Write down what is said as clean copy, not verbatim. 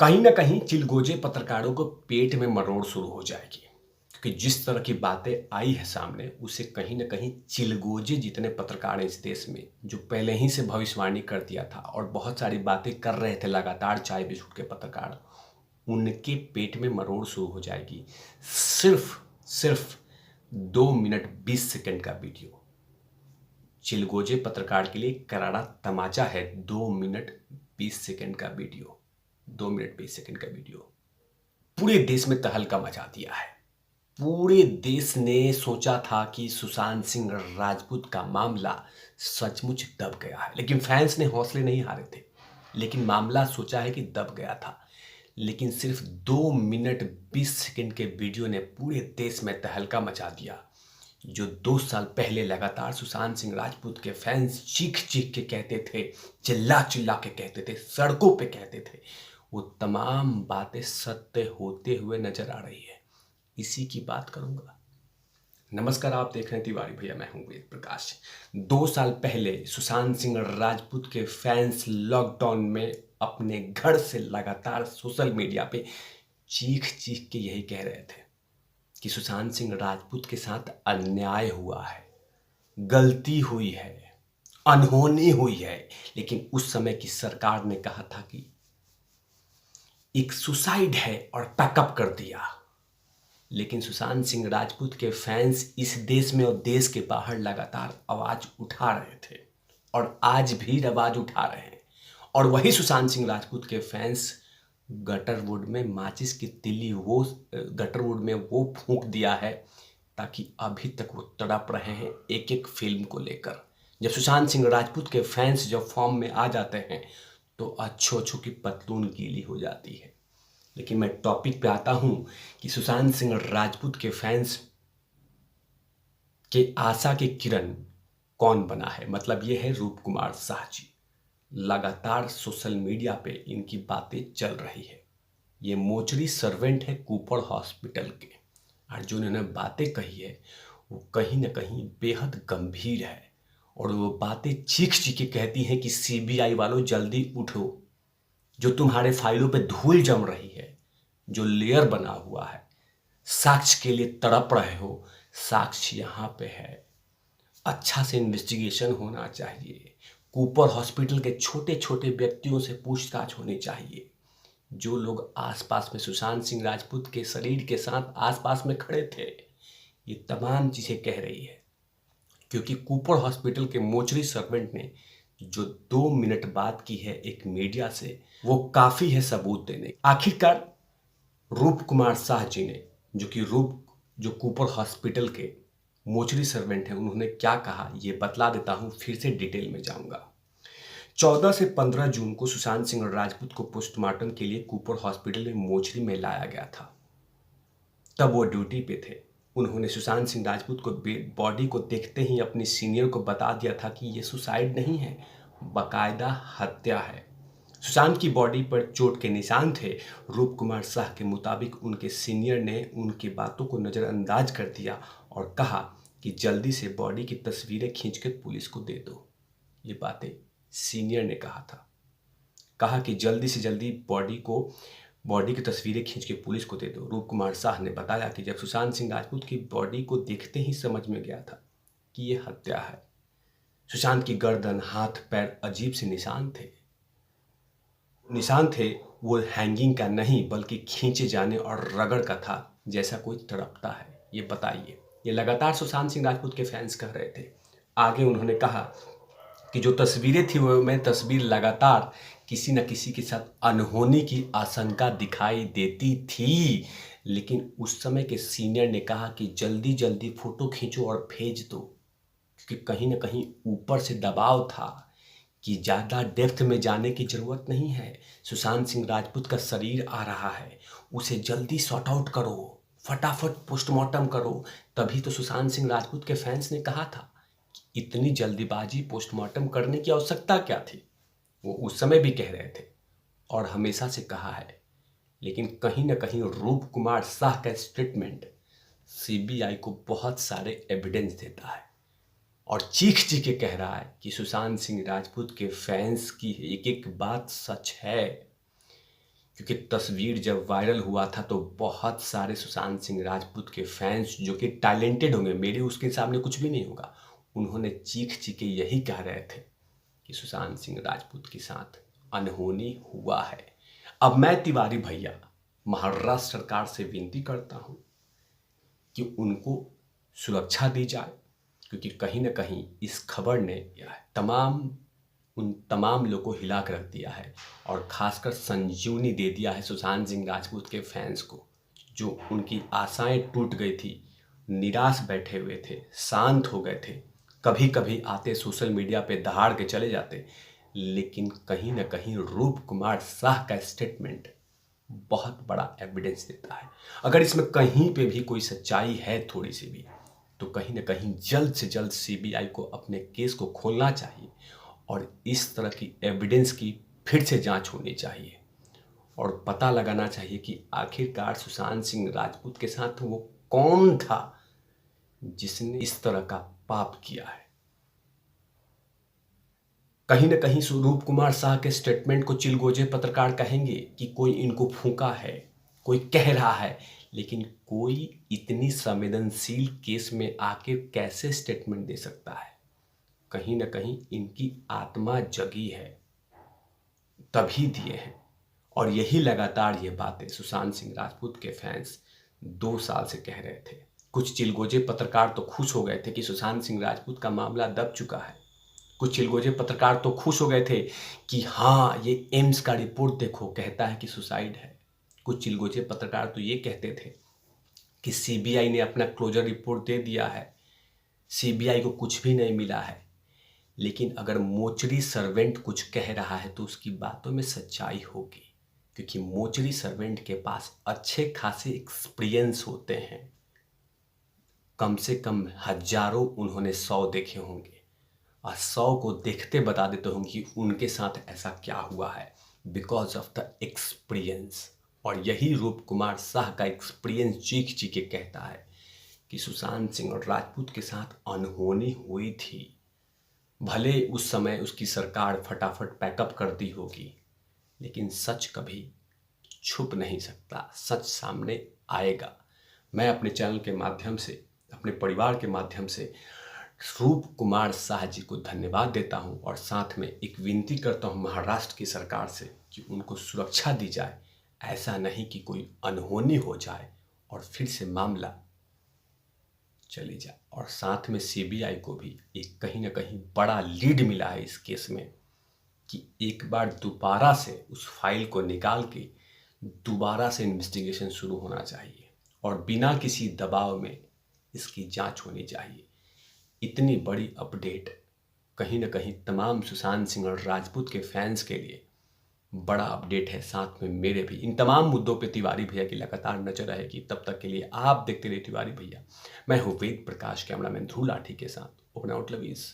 कहीं न कहीं चिलगोजे पत्रकारों को पेट में मरोड़ शुरू हो जाएगी। क्योंकि जिस तरह की बातें आई है सामने, उसे कहीं न कहीं चिलगोजे जितने पत्रकार हैं इस देश में, जो पहले ही से भविष्यवाणी कर दिया था और बहुत सारी बातें कर रहे थे लगातार चाय बिस्कुट के पत्रकार, उनके पेट में मरोड़ शुरू हो जाएगी। सिर्फ 2 मिनट 20 सेकंड का वीडियो चिलगोजे पत्रकार के लिए करारा तमाचा है। 2 मिनट 20 सेकंड का वीडियो 2 मिनट 20 सेकंड का वीडियो पूरे देश में तहलका मचा दिया है। पूरे देश ने सोचा था कि सुशांत सिंह राजपूत का मामला सचमुच दब गया है, लेकिन फैंस ने हौसले नहीं हारे थे। लेकिन मामला सोचा है कि दब गया था, लेकिन सिर्फ 2 मिनट 20 सेकंड के वीडियो ने पूरे देश में तहलका मचा दिया। जो 2 साल पहले लगातार सुशांत सिंह राजपूत के फैंस चीख चीख के कहते थे, चिल्ला चिल्ला के कहते थे, सड़कों पे कहते थे, वो तमाम बातें सत्य होते हुए नजर आ रही है। इसी की बात करूंगा। नमस्कार, आप देख रहे हैं तिवारी भैया, मैं हूं वेद प्रकाश। 2 साल पहले सुशांत सिंह राजपूत के फैंस लॉकडाउन में अपने घर से लगातार सोशल मीडिया पे चीख चीख के यही कह रहे थे कि सुशांत सिंह राजपूत के साथ अन्याय हुआ है, गलती हुई है, अनहोनी हुई है। लेकिन उस समय की सरकार ने कहा था कि एक सुसाइड है और पैकअप कर दिया। लेकिन सुशांत सिंह राजपूत के फैंस इस देश में और देश के बाहर लगातार आवाज उठा रहे थे और आज भी आवाज उठा रहे हैं। और वही सुशांत सिंह राजपूत के फैंस गटरवुड में माचिस की तिल्ली गटरवुड में वो फूंक दिया है, ताकि अभी तक वो तड़प रहे हैं एक एक फिल्म को लेकर। जब सुशांत सिंह राजपूत के फैंस जब फॉर्म में आ जाते हैं तो अच्छो अच्छो की पतलून गीली हो जाती है। लेकिन मैं टॉपिक पे आता हूं कि सुशांत सिंह राजपूत के फैंस के आशा की किरण कौन बना है। मतलब ये है रूप कुमार शाह जी। लगातार सोशल मीडिया पे इनकी बातें चल रही है। ये मोचरी सर्वेंट है कूपर हॉस्पिटल के, और जो इन्होंने बातें कही है वो कहीं ना कहीं बेहद गंभीर है। और वो बातें चीख चीख के कहती हैं कि सीबीआई वालों जल्दी उठो, जो तुम्हारे फाइलों पे धूल जम रही है, जो लेयर बना हुआ है, साक्ष्य के लिए तड़प रहे हो, साक्ष्य यहाँ पे है। अच्छा से इन्वेस्टिगेशन होना चाहिए। कूपर हॉस्पिटल के छोटे छोटे व्यक्तियों से पूछताछ होनी चाहिए, जो लोग आसपास में सुशांत सिंह राजपूत के शरीर के साथ आसपास में खड़े थे। ये तमाम चीजें कह रही है, क्योंकि कूपर हॉस्पिटल के मोचरी सर्वेंट ने जो 2 मिनट बात की है एक मीडिया से, वो काफी है सबूत देने। आखिरकार रूप कुमार शाह जी ने, जो कूपर हॉस्पिटल के मोचरी सर्वेंट हैं, उन्होंने क्या कहा ये बतला देता हूं, फिर से डिटेल में जाऊंगा। 14 से 15 जून को सुशांत सिंह राजपूत को पोस्टमार्टम के लिए कूपर हॉस्पिटल में मोचरी में लाया गया था। तब वो ड्यूटी पे थे। उन्होंने सुशांत सिंह राजपूत को बॉडी को देखते ही अपनी सीनियर को बता दिया था कि ये सुसाइड नहीं है, बाकायदा हत्या है। सुशांत की बॉडी पर चोट के निशान थे। रूप कुमार शाह के मुताबिक उनके सीनियर ने उनकी बातों को नज़रअंदाज कर दिया और कहा कि जल्दी से बॉडी की तस्वीरें खींच के पुलिस को दे दो। ये बातें सीनियर ने कहा कि जल्दी से जल्दी बॉडी की तस्वीरें खींच के पुलिस को दे दो। रूप कुमार शाह ने बताया कि जब सुशांत सिंह राजपूत की बॉडी को देखते ही समझ में गया था कि ये हत्या है। सुशांत की गर्दन, हाथ, पैर अजीब से निशान थे। वो हैंगिंग का नहीं बल्कि खींचे जाने और रगड़ का था, जैसा कोई तड़पता है। ये बताइए, ये लगातार सुशांत सिंह राजपूत के फैंस कह रहे थे। आगे उन्होंने कहा कि जो तस्वीरें थी वो में तस्वीर लगातार किसी न किसी के साथ अनहोनी की आशंका दिखाई देती थी। लेकिन उस समय के सीनियर ने कहा कि जल्दी जल्दी फोटो खींचो और भेज दो, क्योंकि कहीं न कहीं ऊपर से दबाव था कि ज़्यादा डेप्थ में जाने की ज़रूरत नहीं है। सुशांत सिंह राजपूत का शरीर आ रहा है, उसे जल्दी सॉर्ट आउट करो, फटाफट पोस्टमार्टम करो। तभी तो सुशांत सिंह राजपूत के फैंस ने कहा था कि इतनी जल्दीबाजी पोस्टमार्टम करने की आवश्यकता क्या थी। वो उस समय भी कह रहे थे और हमेशा से कहा है। लेकिन कहीं ना कहीं रूप कुमार शाह का स्टेटमेंट सीबीआई को बहुत सारे एविडेंस देता है और चीख चीख के कह रहा है कि सुशांत सिंह राजपूत के फैंस की एक एक बात सच है। क्योंकि तस्वीर जब वायरल हुआ था तो बहुत सारे सुशांत सिंह राजपूत के फैंस जो कि टैलेंटेड होंगे, मेरे उसके सामने कुछ भी नहीं होगा, उन्होंने चीख चीखे यही कह रहे थे कि सुशांत सिंह राजपूत के साथ अनहोनी हुआ है। अब मैं तिवारी भैया महाराष्ट्र सरकार से विनती करता हूं कि उनको सुरक्षा दी जाए, क्योंकि कहीं ना कहीं इस खबर ने उन तमाम लोगों को हिला कर रख दिया है और खासकर संजीवनी दे दिया है सुशांत सिंह राजपूत के फैंस को, जो उनकी आशाएं टूट गई थी, निराश बैठे हुए थे, शांत हो गए थे, कभी कभी आते सोशल मीडिया पे दहाड़ के चले जाते, लेकिन कहीं ना कहीं रूप कुमार शाह का स्टेटमेंट बहुत बड़ा एविडेंस देता है। अगर इसमें कहीं पे भी कोई सच्चाई है थोड़ी सी भी, तो कहीं ना कहीं जल्द से जल्द सीबीआई को अपने केस को खोलना चाहिए और इस तरह की एविडेंस की फिर से जांच होनी चाहिए और पता लगाना चाहिए कि आखिरकार सुशांत सिंह राजपूत के साथ वो कौन था जिसने इस तरह का पाप किया है। कहीं ना कहीं स्वरूप कुमार शाह के स्टेटमेंट को चिलगोजे पत्रकार कहेंगे कि कोई इनको फूंका है, कोई कह रहा है, लेकिन कोई इतनी संवेदनशील केस में आके कैसे स्टेटमेंट दे सकता है? कहीं ना कहीं इनकी आत्मा जगी है, तभी दिए हैं। और यही लगातार ये बातें सुशांत सिंह राजपूत के फैंस 2 साल से कह रहे थे। कुछ चिलगोजे पत्रकार तो खुश हो गए थे कि सुशांत सिंह राजपूत का मामला दब चुका है। कुछ चिलगोजे पत्रकार तो खुश हो गए थे कि हाँ, ये एम्स का रिपोर्ट देखो, कहता है कि सुसाइड है। कुछ चिलगोजे पत्रकार तो ये कहते थे कि सीबीआई ने अपना क्लोजर रिपोर्ट दे दिया है, सीबीआई को कुछ भी नहीं मिला है। लेकिन अगर मोचरी सर्वेंट कुछ कह रहा है तो उसकी बातों में सच्चाई होगी, क्योंकि मोचरी सर्वेंट के पास अच्छे खासे एक्सपीरियंस होते हैं। कम से कम हजारों उन्होंने 100 देखे होंगे और 100 को देखते बता देते होंगे कि उनके साथ ऐसा क्या हुआ है, बिकॉज ऑफ द एक्सपीरियंस। और यही रूप कुमार शाह का एक्सपीरियंस चीख चीख के कहता है कि सुशांत सिंह और राजपूत के साथ अनहोनी हुई थी। भले उस समय उसकी सरकार फटाफट पैकअप कर दी होगी, लेकिन सच कभी छुप नहीं सकता, सच सामने आएगा। मैं अपने चैनल के माध्यम से, अपने परिवार के माध्यम से रूप कुमार शाह जी को धन्यवाद देता हूं और साथ में एक विनती करता हूं महाराष्ट्र की सरकार से कि उनको सुरक्षा दी जाए। ऐसा नहीं कि कोई अनहोनी हो जाए और फिर से मामला चली जाए। और साथ में सीबीआई को भी एक कहीं ना कहीं बड़ा लीड मिला है इस केस में कि एक बार दोबारा से उस फाइल को निकाल के दोबारा से इन्वेस्टिगेशन शुरू होना चाहिए और बिना किसी दबाव में इसकी जांच होनी चाहिए। इतनी बड़ी अपडेट कहीं ना कहीं तमाम सुशांत सिंह और राजपूत के फैंस के लिए बड़ा अपडेट है, साथ में मेरे भी। इन तमाम मुद्दों पे तिवारी भैया की लगातार नजर रहेगी। तब तक के लिए आप देखते रहिए तिवारी भैया। मैं हूँ वेद प्रकाश, कैमरामैन ध्रुव लाठी के साथ। Open out lovies.